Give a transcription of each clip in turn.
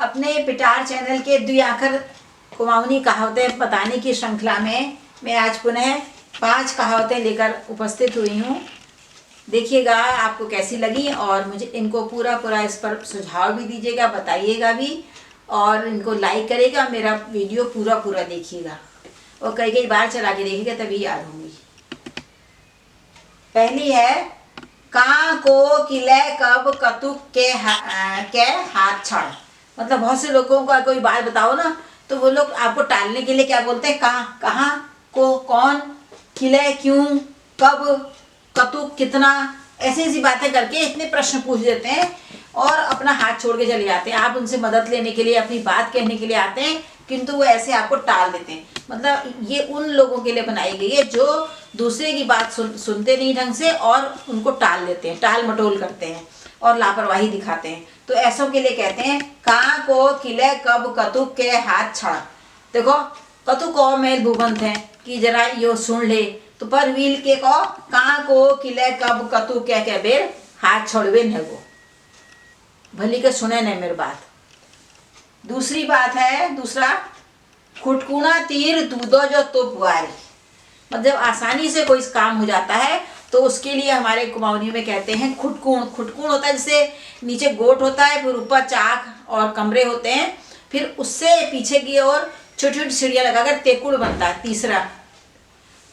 अपने पिटार चैनल के द्विआखर कुमाऊनी कहावतें बताने की श्रृंखला में मैं आज पुनः 5 कहावतें लेकर उपस्थित हुई हूँ। देखिएगा आपको कैसी लगी और मुझे इनको पूरा इस पर सुझाव भी दीजिएगा, बताइएगा भी और इनको लाइक करेगा। मेरा वीडियो पूरा देखिएगा और कई बार चला के देखिएगा तभी याद होंगी। पहली है कां को किले कब कतुक के हाथ छड़। मतलब बहुत से लोगों का कोई बात बताओ ना तो वो लोग आपको टालने के लिए क्या बोलते हैं, कहाँ को, कौन, किले क्यों, कब, कतुक कितना, ऐसी बातें करके इतने प्रश्न पूछ देते हैं और अपना हाथ छोड़ के चले जाते हैं। आप उनसे मदद लेने के लिए, अपनी बात कहने के लिए आते हैं किंतु वो ऐसे आपको टाल देते हैं। मतलब ये उन लोगों के लिए बनाई गई है जो दूसरे की बात सुनते नहीं ढंग से और उनको टाल देते हैं, टाल मटोल करते हैं और लापरवाही दिखाते हैं। तो ऐसों के लिए कहते हैं कहाँ को किले कब कतुक के हाथ छड़। देखो कतुक को मेल भूबंत है कि जरा यो सुन ले तो पर व्हील के को कहाँ को किले कब कतुक के बेर हाथ छोड़वे न वो भली के सुने नहीं मेरी बात। दूसरी बात है, दूसरा खुटकुना तीर दूधो जो तुप वारी। मतलब आसानी से कोई काम हो जाता है तो उसके लिए हमारे कुमाऊनी में कहते हैं खुटकुण। खुटकुण होता है जैसे नीचे गोट होता है, फिर ऊपर चाक और कमरे होते हैं, फिर उससे पीछे की ओर छोटी छोटी सीढ़ियाँ लगाकर तेकुड़ बनता है तीसरा।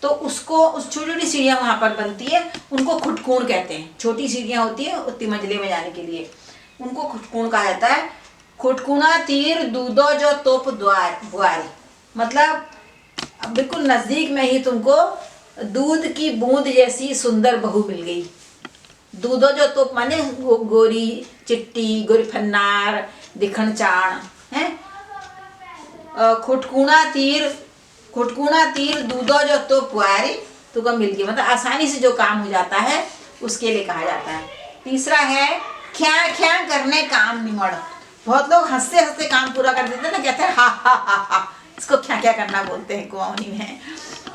तो उसको उस छोटी छोटी सीढ़ियाँ वहाँ पर बनती है, उनको खुटकुण कहते हैं। छोटी सीढ़ियाँ होती हैं उतनी मंजिले में जाने के लिए, उनको खुटकुण कहा जाता है। खुटकुना तीर दूधो जो तोप बुआरी। मतलब बिल्कुल नजदीक में ही तुमको दूध की बूंद जैसी सुंदर बहू मिल गई। दूधो जो तोप माने गोरी चिट्टी, गोरी फन्नार, दिखण चाण है। खुटकुना तीर दूधो जो तोप बुआरी तुमको मिल गई। मतलब आसानी से जो काम हो जाता है उसके लिए कहा जाता है। तीसरा है ख्या करने काम निमड़। बहुत लोग हंसते हंसते काम पूरा कर देते हैं ना, कहते हैं हा। इसको क्या करना बोलते हैं कुमाऊनी में।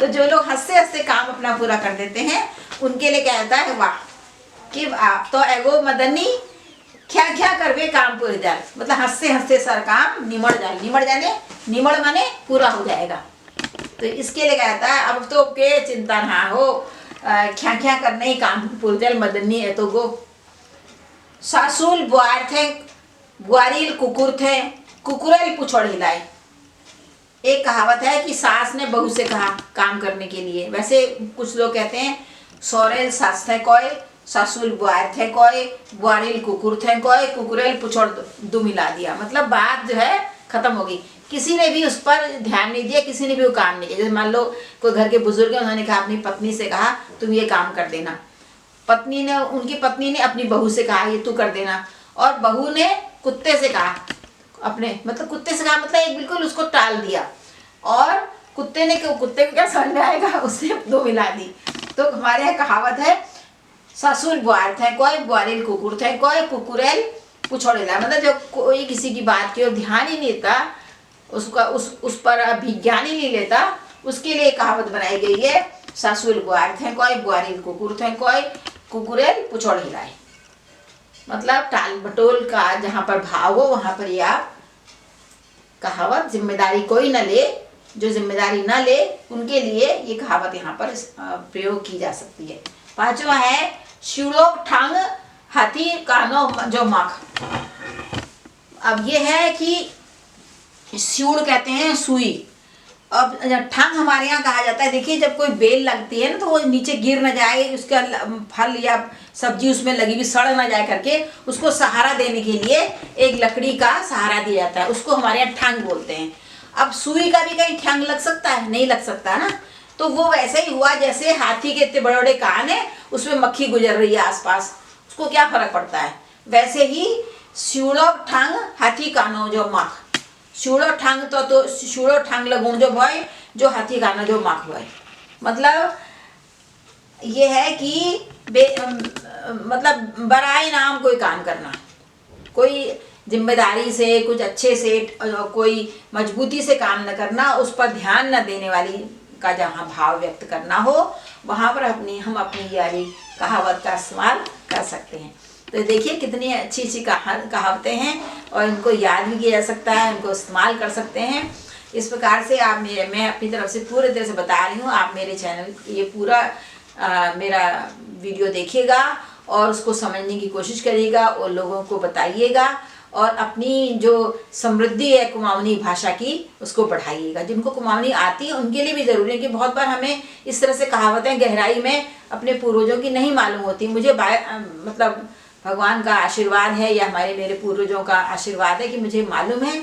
तो जो लोग हंसते हंसते काम अपना पूरा कर देते हैं उनके लिए क्या कहता है वाह कि आप तो एगो मदनी क्या करवे काम पूरे जाए। मतलब हंसते हंसते सर काम निमड़ निमड़ माने पूरा हो जाएगा। तो इसके लिए कहता है अब तो के चिंता ना हो, क्या करने ही काम पूरे जाए मदनी है तो गो। सासुल बुआर थे बुआरील कुकुर थे कुकुरेल पुछड़ हिलाए। एक कहावत है कि सास ने बहू से कहा काम करने के लिए। वैसे कुछ लोग कहते हैं सौरेल सास थे कोय, सासुल बुआर थे कोय, बुआरील कुकुर थे कोय, कुकुरेल पुछड़ दो मिला दिया। मतलब बात जो है खत्म हो गई, किसी ने भी उस पर ध्यान नहीं दिया, किसी ने भी वो काम नहीं किया। जैसे मान लो कोई घर के बुजुर्ग है, उन्होंने कहा अपनी पत्नी से कहा तुम ये काम कर देना, उनकी पत्नी ने अपनी बहू से कहा ये तू कर देना, और बहू ने कुत्ते से कहा कुत्ते से कहा मतलब एक बिल्कुल उसको टाल दिया। और कुत्ते को क्या समझ में आएगा, उसने दो मिला दी। तो हमारे यहाँ कहावत है ससुर बुआर थे कोई, बुआरील कुकुर थे कोई, कुकुरेल पुछड़ेला। मतलब जब कोई किसी की बात की ओर ध्यान ही नहीं देता, उसका उस पर अभिज्ञान ही नहीं लेता, उसके लिए कहावत बनाई गई है ससुर बुआर थे कोई, बुआरील कुकुर थे कोई, कुकुरेल पुछड़ हिलाए। मतलब टाल बटोल का जहाँ पर भाव हो वहाँ पर यह कहावत, जिम्मेदारी कोई न ले, जो जिम्मेदारी न ले उनके लिए ये कहावत यहाँ पर प्रयोग की जा सकती है। पांचवा है शिवलोक ठांग हाथी कानो जो मख। अब ये है कि शिवड़ कहते हैं सुई, अब ठंग हमारे यहाँ कहा जाता है। देखिए जब कोई बेल लगती है ना तो वो नीचे गिर ना जाए, उसका फल या सब्जी उसमें लगी हुई सड़ ना जाए करके उसको सहारा देने के लिए एक लकड़ी का सहारा दिया जाता है, उसको हमारे यहाँ ठंग बोलते हैं। अब सुई का भी कहीं ठंग लग सकता है? नहीं लग सकता ना। तो वो वैसे ही हुआ जैसे हाथी के इतने बड़े बड़े कान है, उसमें मक्खी गुजर रही है आसपास, उसको क्या फर्क पड़ता है। वैसे ही शिवड़ो ठंग हाथी कानो जो मख। शिवड़ो ठंग तो शिवड़ो ठंग लगून जो भय, जो हाथी कानो जो मख भय। मतलब ये है कि मतलब बराए नाम कोई काम करना, कोई जिम्मेदारी से, कुछ अच्छे से, कोई मजबूती से काम न करना, उस पर ध्यान न देने वाली का जहाँ भाव व्यक्त करना हो वहाँ पर हम अपनी यारी कहावत का इस्तेमाल कर सकते हैं। तो देखिए कितनी अच्छी कहावतें हैं। और इनको याद भी किया जा सकता है, इनको इस्तेमाल कर सकते हैं। इस प्रकार से आप मैं अपनी तरफ से पूरे तरह से बता रही हूँ। आप मेरे चैनल ये पूरा मेरा वीडियो देखिएगा और उसको समझने की कोशिश करिएगा और लोगों को बताइएगा और अपनी जो समृद्धि है कुमाऊनी भाषा की उसको बढ़ाइएगा। जिनको कुमाऊनी आती है उनके लिए भी ज़रूरी है कि बहुत बार हमें इस तरह से कहावतें गहराई में अपने पूर्वजों की नहीं मालूम होती। मुझे मतलब भगवान का आशीर्वाद है या मेरे पूर्वजों का आशीर्वाद है कि मुझे मालूम है,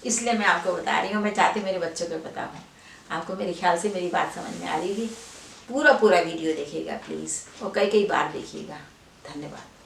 इसलिए मैं आपको बता रही हूँ। मैं चाहती मेरे बच्चों को पता हो। आपको मेरे ख्याल से मेरी बात समझ में आ रही होगी। पूरा वीडियो देखिएगा प्लीज़ और कई बार देखिएगा। धन्यवाद।